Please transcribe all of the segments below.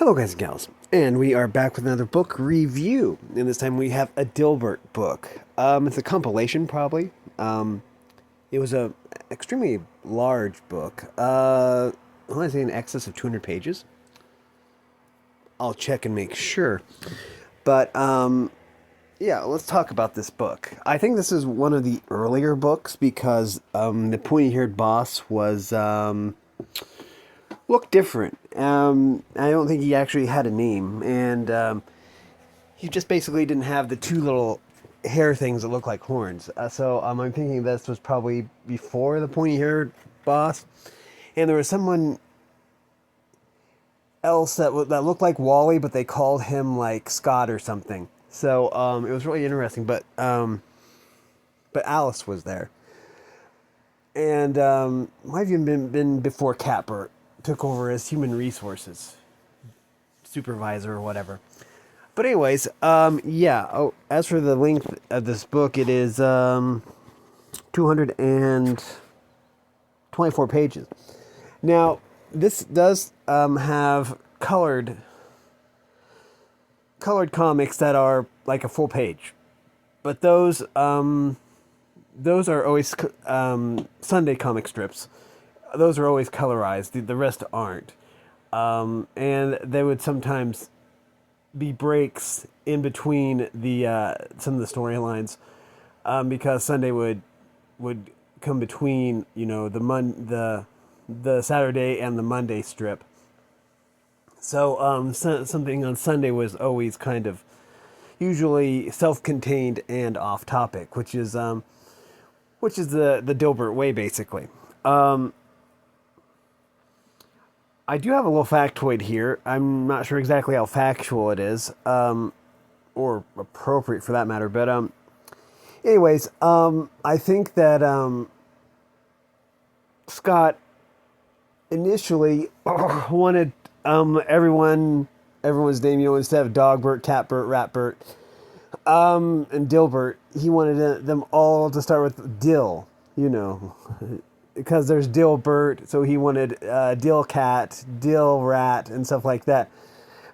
Hello, guys and gals, and we are back with another book review. And this time we have a Dilbert book. It's a compilation, probably. It was a extremely large book. I want to say in excess of 200 pages. I'll check and make sure. But yeah, let's talk about this book. I think this is one of the earlier books because the pointy-haired boss was looked different. I don't think he actually had a name, and he just basically didn't have the two little hair things that look like horns. So I'm thinking this was probably before the pointy-haired boss, and there was someone else that looked like Wally, but they called him like Scott or something. So it was really interesting. But Alice was there, and might have even been before Catbert took over as human resources supervisor or whatever. But anyways, yeah. Oh, as for the length of this book, it is 224 pages. Now, this does have colored comics that are like a full page, but those are always Sunday comic strips. Those are always colorized. The rest aren't, and they would sometimes be breaks in between the some of the storylines, because Sunday would come between, you know, the Saturday and the Monday strip. So something on Sunday was always kind of usually self-contained and off topic, which is the Dilbert way, basically. I do have a little factoid here. I'm not sure exactly how factual it is, or appropriate for that matter. But anyways, I think that Scott initially wanted everyone's name. You know, instead of Dogbert, Catbert, Ratbert, and Dilbert, he wanted them all to start with Dill. You know. Because there's Dilbert, so he wanted Dill Cat, Dill Rat, and stuff like that.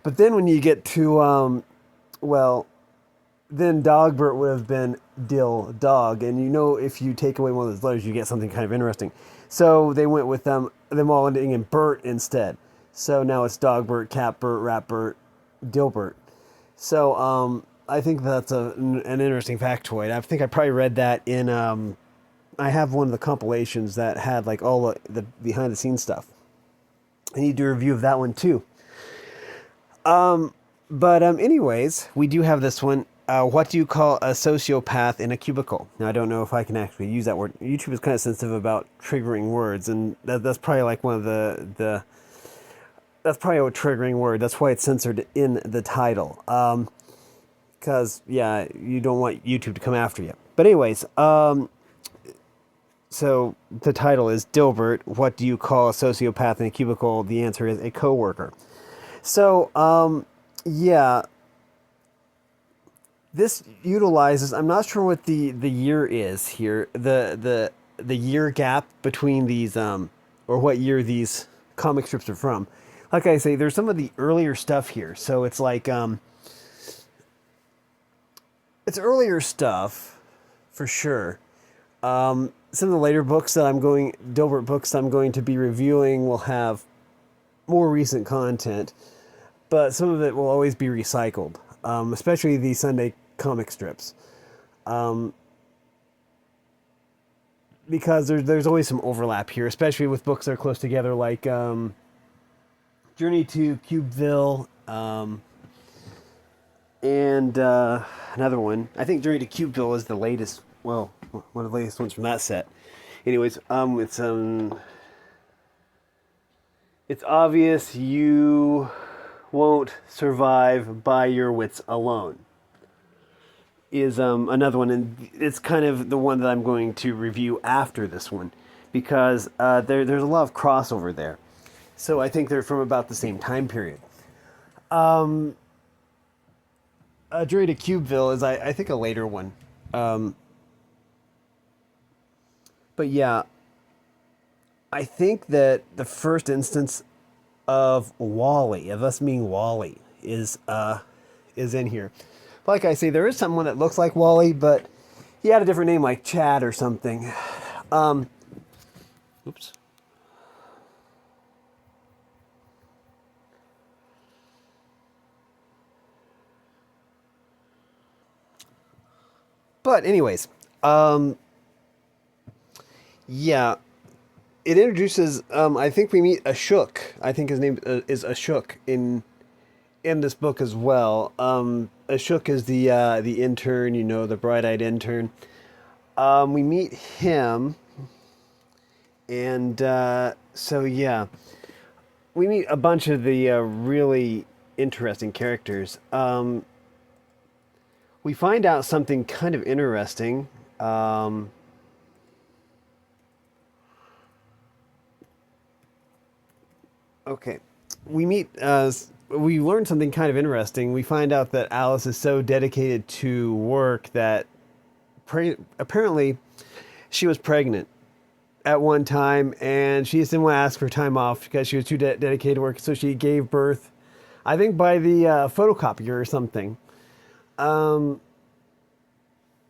But then when you get to, then Dogbert would have been Dill Dog, and you know, if you take away one of those letters, you get something kind of interesting. So they went with them all ending in Bert instead. So now it's Dogbert, Catbert, Ratbert, Dilbert. So I think that's an interesting factoid. I think I probably read that in I have one of the compilations that had like all the behind the scenes stuff. I need to do a review of that one too. But anyways, we do have this one. What do you call a sociopath in a cubicle? Now, I don't know if I can actually use that word. YouTube is kind of sensitive about triggering words, and that's probably like one of the that's probably a triggering word. That's why it's censored in the title. Because yeah, you don't want YouTube to come after you. But anyways, so the title is Dilbert, what do you call a sociopath in a cubicle? The answer is a coworker. So, yeah, this utilizes, I'm not sure what the year is here, the year gap between these, or what year these comic strips are from. Like I say, there's some of the earlier stuff here. So it's like, it's earlier stuff, for sure. Some of the later books that Dilbert books I'm going to be reviewing will have more recent content, but some of it will always be recycled, especially the Sunday comic strips, because there's always some overlap here, especially with books that are close together, like Journey to Cubeville, and another one. I think Journey to Cubeville is the latest. Well, one of the latest ones from that set. Anyways, it's obvious you won't survive by your wits alone. Is another one, and it's kind of the one that I'm going to review after this one, because there's a lot of crossover there. So I think they're from about the same time period. Journey to Cubeville is I think a later one. But yeah, I think that the first instance of Wally, of us being Wally, is in here. But like I say, there is someone that looks like Wally, but he had a different name, like Chad or something. Oops. But anyways, yeah, it introduces. I think we meet Ashok. I think his name is Ashok in this book as well. Ashok is the intern, the bright-eyed intern. We meet him, and so yeah, we meet a bunch of the really interesting characters. We find out something kind of interesting. Okay, we meet. We learn something kind of interesting. We find out that Alice is so dedicated to work that apparently she was pregnant at one time, and she just didn't want to ask for time off because she was too dedicated to work. So she gave birth, I think, by the photocopier or something,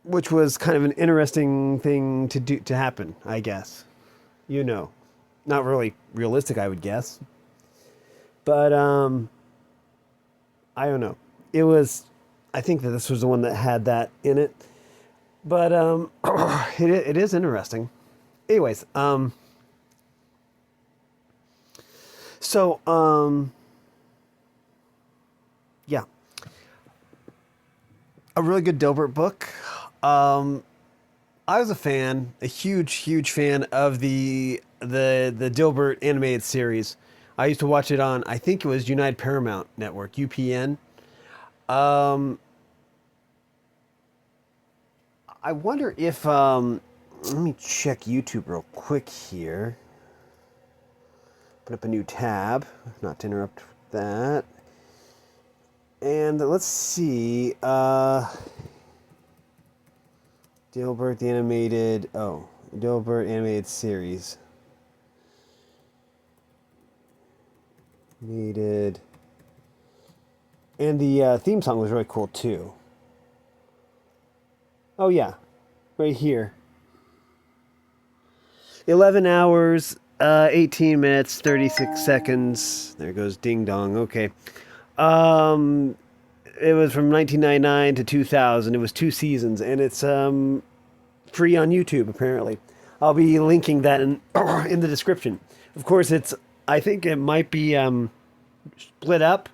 which was kind of an interesting thing to happen, I guess. Not really realistic, I would guess, but I don't know. It was. I think that this was the one that had that in it, but it is interesting. Anyways, so yeah, a really good Dilbert book. I was a fan, a huge fan of the Dilbert animated series. I used to watch it on, I think it was United Paramount Network, UPN. Um, I wonder if let me check YouTube real quick here. Put up a new tab, not to interrupt that. And let's see. Dilbert the animated. Oh, Dilbert animated series. Animated. And the theme song was really cool too. Oh yeah, right here. 11 hours, 18 minutes, 36 seconds. There goes ding dong. Okay. Um, it was from 1999 to 2000. It was 2 seasons, and it's free on YouTube apparently. I'll be linking that in in the description. Of course, it's. I think it might be split up.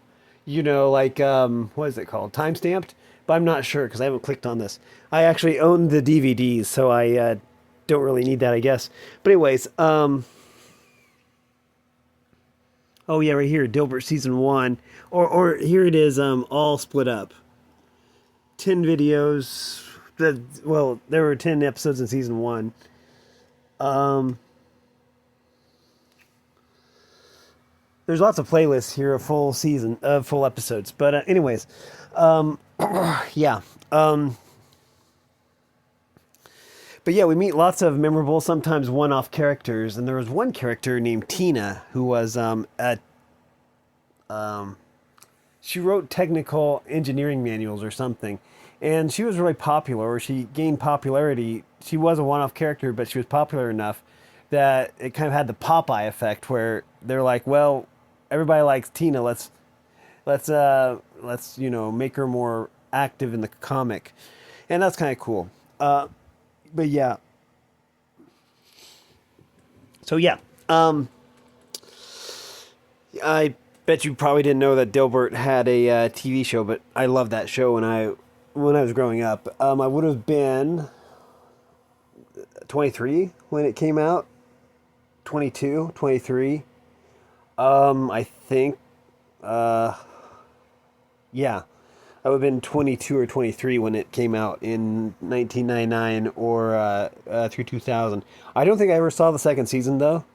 Like what is it called? Time stamped. But I'm not sure because I haven't clicked on this. I actually own the DVDs, so I don't really need that, I guess. But anyways, oh yeah, right here, Dilbert season 1, or here it is, all split up. 10 videos. Well, there were 10 episodes in season 1. Um, there's lots of playlists here of full season of full episodes. But anyways, yeah. But yeah, we meet lots of memorable, sometimes one-off characters, and there was one character named Tina who was she wrote technical engineering manuals or something, and she was really popular, or she gained popularity. She was a one-off character, but she was popular enough that it kind of had the Popeye effect, where they're like, well, everybody likes Tina. Let's make her more active in the comic, and that's kind of cool. But yeah, so yeah, I bet you probably didn't know that Dilbert had a TV show, but I loved that show when I was growing up. I would have been 23 when it came out. 22, 23. I think. Yeah, I would have been 22 or 23 when it came out in 1999 or through 2000. I don't think I ever saw the second season though,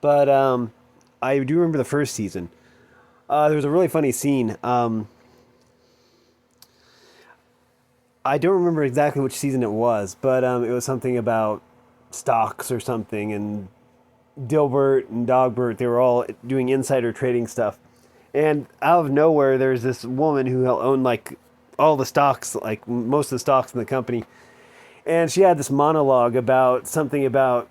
but I do remember the first season. There was a really funny scene. I don't remember exactly which season it was, but it was something about stocks or something, and Dilbert and Dogbert, they were all doing insider trading stuff. And out of nowhere, there's this woman who owned like all the stocks, like most of the stocks in the company. And she had this monologue about something about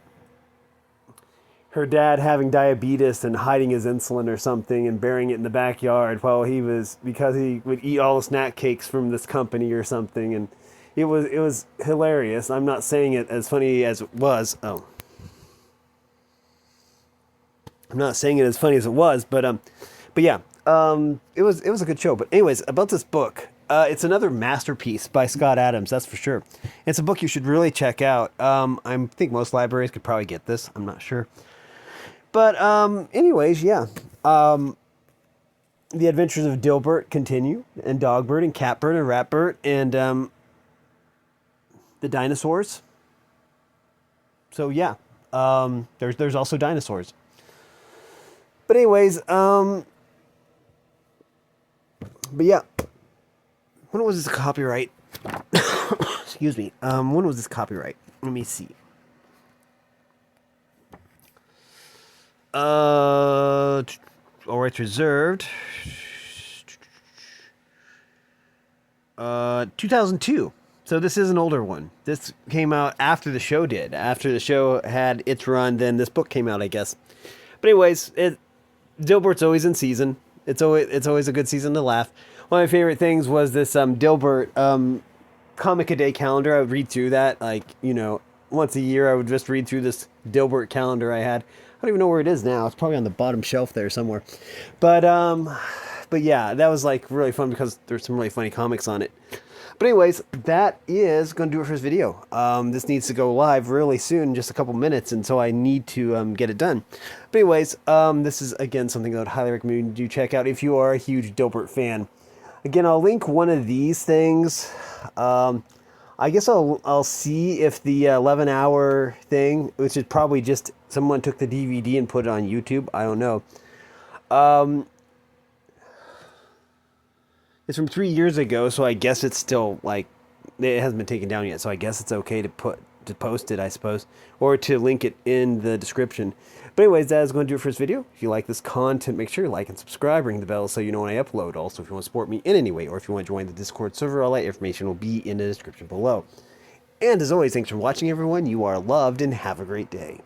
her dad having diabetes and hiding his insulin or something and burying it in the backyard while because he would eat all the snack cakes from this company or something. And it was hilarious. I'm not saying it as funny as it was. Oh. I'm not saying it as funny as it was, but yeah, it was a good show. But anyways, about this book, it's another masterpiece by Scott Adams, that's for sure. It's a book you should really check out. I think most libraries could probably get this. I'm not sure, but anyways, yeah. The adventures of Dilbert continue, and Dogbert, and Catbert, and Ratbert, and the dinosaurs. So yeah, there's also dinosaurs. But anyways, but yeah, when was this copyright? Excuse me. When was this copyright? Let me see. All rights reserved. 2002. So this is an older one. This came out after the show did. After the show had its run, then this book came out, I guess. But anyways, Dilbert's always in season. It's always a good season to laugh. One of my favorite things was this Dilbert comic a day calendar. I would read through that, like, once a year. I would just read through this Dilbert calendar I had. I don't even know where it is now. It's probably on the bottom shelf there somewhere. But yeah, that was like really fun because there's some really funny comics on it. But anyways, that is going to do it for this video. This needs to go live really soon, in just a couple minutes, and so I need to get it done. But anyways, this is, again, something I would highly recommend you check out if you are a huge Dilbert fan. Again, I'll link one of these things. I guess I'll see if the 11-hour thing, which is probably just someone took the DVD and put it on YouTube. I don't know. It's from 3 years ago, so I guess it's still, like, it hasn't been taken down yet, so I guess it's okay to post it, I suppose, or to link it in the description. But anyways, that is going to do it for this video. If you like this content, make sure you like and subscribe, ring the bell so you know when I upload. Also, if you want to support me in any way, or if you want to join the Discord server, all that information will be in the description below. And as always, thanks for watching, everyone. You are loved, and have a great day.